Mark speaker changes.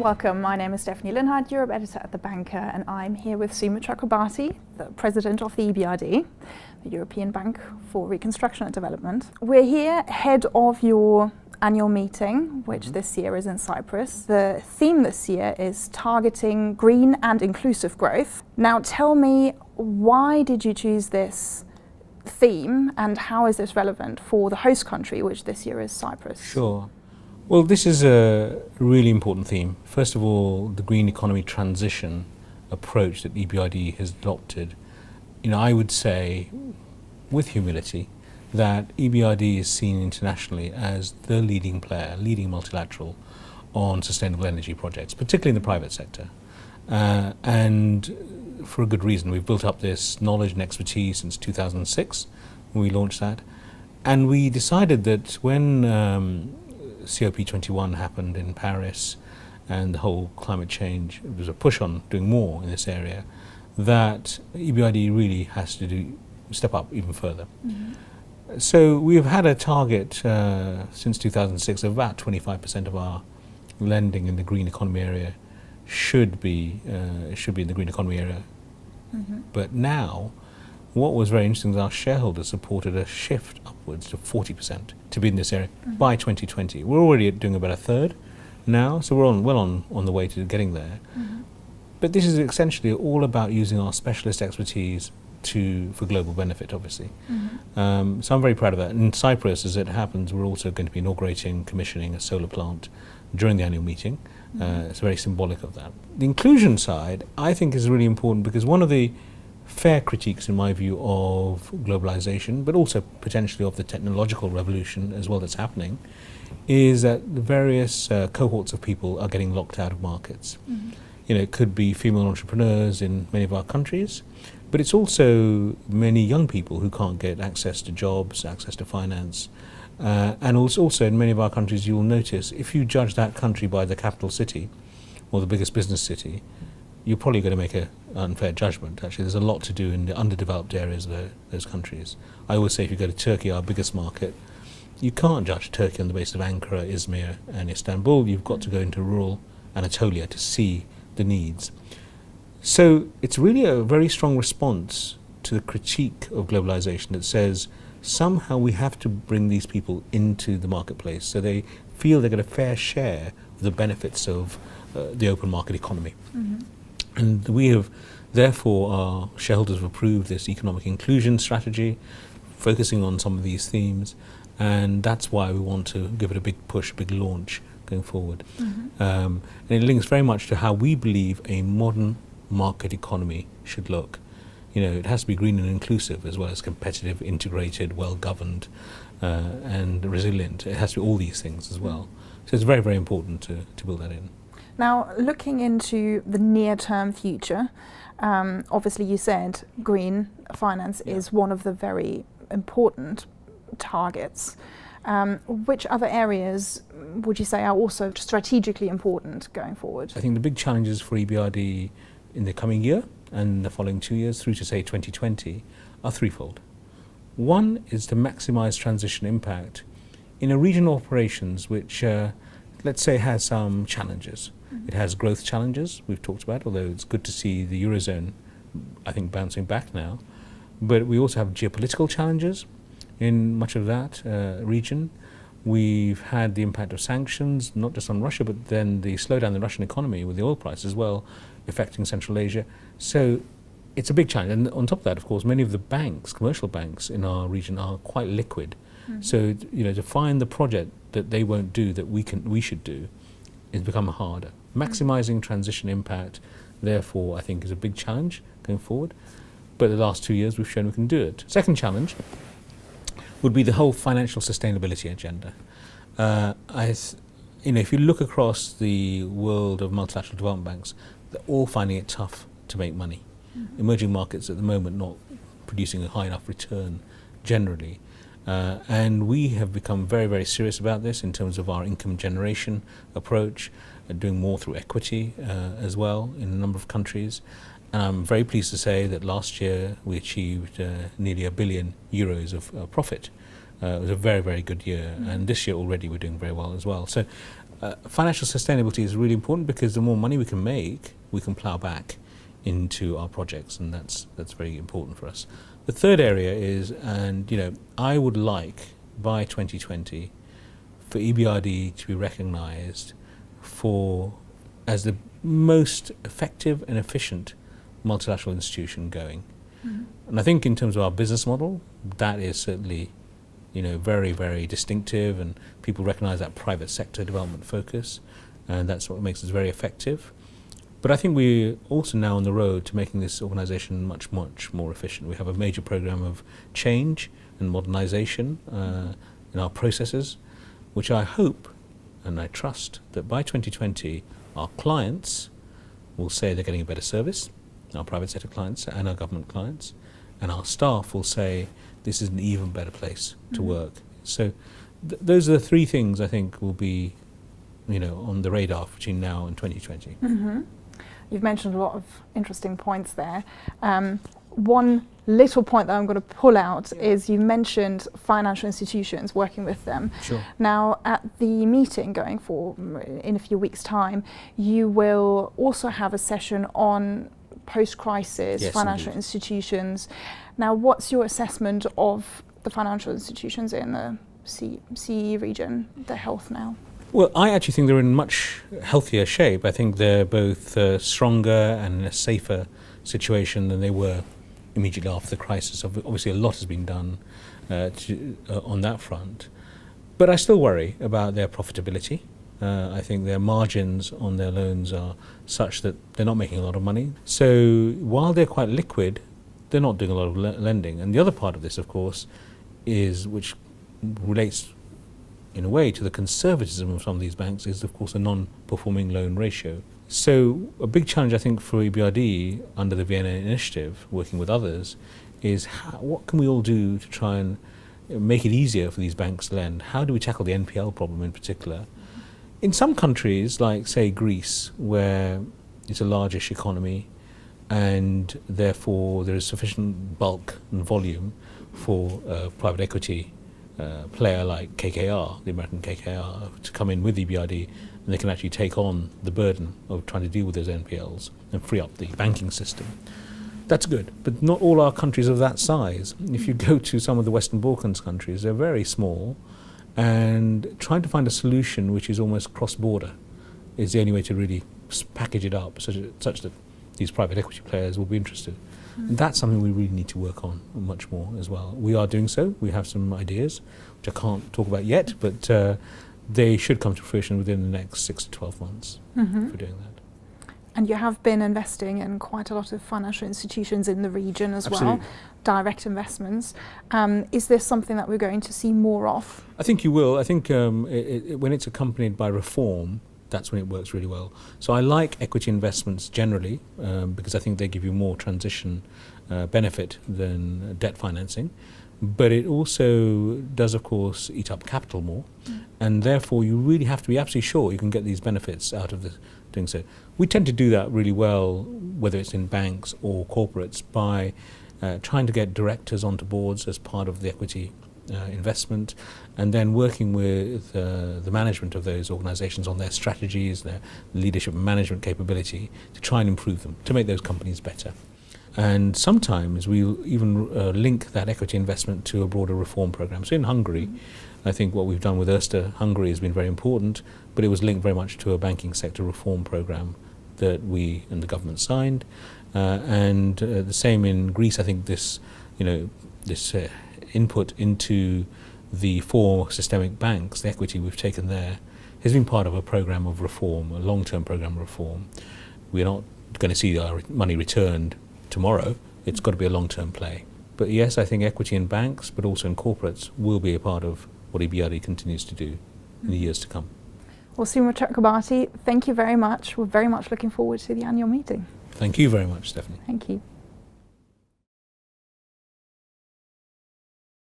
Speaker 1: welcome. My name is Stefanie Linhardt, Europe editor at The Banker, and I'm here with Suma Chakrabarti, the president of the EBRD, the European Bank for Reconstruction and Development. We're here ahead of your annual meeting, which this year is in Cyprus. The theme this year is targeting green and inclusive growth. Now tell me, why did you choose this theme and how is this relevant for the host country, which this year is Cyprus?
Speaker 2: Sure. Well, this is a really important theme. First of all, the green economy transition approach that EBRD has adopted. I would say, with humility, that EBRD is seen internationally as the leading player, leading multilateral on sustainable energy projects, particularly in the private sector. And for a good reason. We've built up this knowledge and expertise since 2006 when we launched that. And we decided that when COP21 happened in Paris and the whole climate change, there was a push on doing more in this area, that EBRD really has to step up even further. So we've had a target since 2006 of about 25% of our lending in the green economy area should be in the green economy area. But now, what was very interesting is our shareholders supported a shift upwards to 40% to be in this area by 2020. We're already doing about a third now, so we're well on the way to getting there. But this is essentially all about using our specialist expertise for global benefit, obviously. So I'm very proud of that. In Cyprus, as it happens, we're also going to be inaugurating, commissioning a solar plant during the annual meeting. It's very symbolic of that. The inclusion side, I think, is really important because one of the fair critiques, in my view, of globalization, but also potentially of the technological revolution as well that's happening, is that the various cohorts of people are getting locked out of markets. It could be female entrepreneurs in many of our countries, but it's also many young people who can't get access to jobs, access to finance. And also in many of our countries, you'll notice, if you judge that country by the capital city or the biggest business city, you're probably going to make an unfair judgment. Actually, there's a lot to do in the underdeveloped areas of those countries. I always say if you go to Turkey, our biggest market, you can't judge Turkey on the basis of Ankara, Izmir and Istanbul. You've got to go into rural Anatolia to see the needs. So it's really a very strong response to the critique of globalization that says somehow we have to bring these people into the marketplace so they feel they get a fair share of the benefits of the open market economy. And we have, therefore, our shareholders have approved this economic inclusion strategy, focusing on some of these themes, and that's why we want to give it a big push, a big launch going forward. And it links very much to how we believe a modern market economy should look. It has to be green and inclusive as well as competitive, integrated, well-governed and resilient. It has to be all these things as well. So it's very, very important to build that in.
Speaker 1: Now, looking into the near-term future, obviously you said green finance is one of the very important targets. Which other areas would you say are also strategically important going forward? I
Speaker 2: think the big challenges for EBRD in the coming year and the following 2 years through to, say, 2020 are threefold. One is to maximize transition impact in a regional operations which, let's say, has some challenges. It has growth challenges we've talked about, although it's good to see the Eurozone, I think, bouncing back now. But we also have geopolitical challenges in much of that region. We've had the impact of sanctions, not just on Russia, but then the slowdown in the Russian economy with the oil price as well, affecting Central Asia. So it's a big challenge. And on top of that, of course, many of the banks, commercial banks in our region are quite liquid. So, to find the project that they won't do that we should do has become harder. Maximizing transition impact, therefore, I think is a big challenge going forward. But the last 2 years we've shown we can do it. Second challenge would be the whole financial sustainability agenda. If you look across the world of multilateral development banks, they're all finding it tough to make money. Emerging markets at the moment not producing a high enough return generally. And we have become very, very serious about this in terms of our income generation approach, doing more through equity as well in a number of countries. And I'm very pleased to say that last year we achieved nearly €1 billion of profit. It was a very, very good year, and this year already we're doing very well as well. So Financial sustainability is really important because the more money we can make, we can plough back into our projects, and that's very important for us. The third area is, and I would like by 2020 for EBRD to be recognised as the most effective and efficient multilateral institution going. And I think in terms of our business model, that is certainly very, very distinctive, and people recognise that private sector development focus, and that's what makes us very effective. But I think we're also now on the road to making this organisation much, much more efficient. We have a major programme of change and modernisation in our processes, which I hope and I trust that by 2020 our clients will say they're getting a better service, our private sector clients and our government clients, and our staff will say this is an even better place to work. So those are the three things I think will be on the radar between now and 2020.
Speaker 1: You've mentioned a lot of interesting points there. One little point that I'm going to pull out is you mentioned financial institutions, working with them.
Speaker 2: Sure.
Speaker 1: Now, at the meeting going for in a few weeks' time, you will also have a session on post-crisis financial institutions. Now, what's your assessment of the financial institutions in the CE region, their health now?
Speaker 2: Well, I actually think they're in much healthier shape. I think they're both stronger and in a safer situation than they were immediately after the crisis. Obviously, a lot has been done on that front. But I still worry about their profitability. I think their margins on their loans are such that they're not making a lot of money. So while they're quite liquid, they're not doing a lot of lending. And the other part of this, of course, which relates in a way to the conservatism of some of these banks, is of course a non-performing loan ratio. So a big challenge I think for EBRD under the Vienna Initiative, working with others, is what can we all do to try and make it easier for these banks to lend? How do we tackle the NPL problem in particular? In some countries, like say Greece, where it's a largish economy and therefore there is sufficient bulk and volume for a private equity player like KKR, the American KKR, to come in with EBRD, and they can actually take on the burden of trying to deal with those NPLs and free up the banking system. That's good, but not all our countries of that size. If you go to some of the Western Balkans countries, they're very small, and trying to find a solution which is almost cross-border is the only way to really package it up such that these private equity players will be interested. And that's something we really need to work on much more as well. We are doing so. We have some ideas, which I can't talk about yet, but they should come to fruition within the next 6 to 12 months if we're doing that.
Speaker 1: And you have been investing in quite a lot of financial institutions in the region as
Speaker 2: Absolutely.
Speaker 1: well, direct investments. Is this something that we're going to see more of?
Speaker 2: I think you will. I think when it's accompanied by reform, that's when it works really well. So I like equity investments generally because I think they give you more transition benefit than debt financing. But it also does, of course, eat up capital more. And therefore, you really have to be absolutely sure you can get these benefits out of doing so. We tend to do that really well, whether it's in banks or corporates, by trying to get directors onto boards as part of the equity investment, and then working with the management of those organisations on their strategies, their leadership and management capability to try and improve them, to make those companies better. And sometimes we'll even link that equity investment to a broader reform programme. So in Hungary, I think what we've done with Erste Hungary has been very important, but it was linked very much to a banking sector reform programme that we and the government signed. And the same in Greece. I think this input into the 4 systemic banks, the equity we've taken there, has been part of a programme of reform, a long-term programme of reform. We're not going to see our money returned tomorrow. It's got to be a long-term play. But yes, I think equity in banks, but also in corporates, will be a part of what EBRD continues to do in the years to come.
Speaker 1: Well, Suma Chakrabarti, thank you very much. We're very much looking forward to the annual meeting.
Speaker 2: Thank you very much, Stephanie.
Speaker 1: Thank you.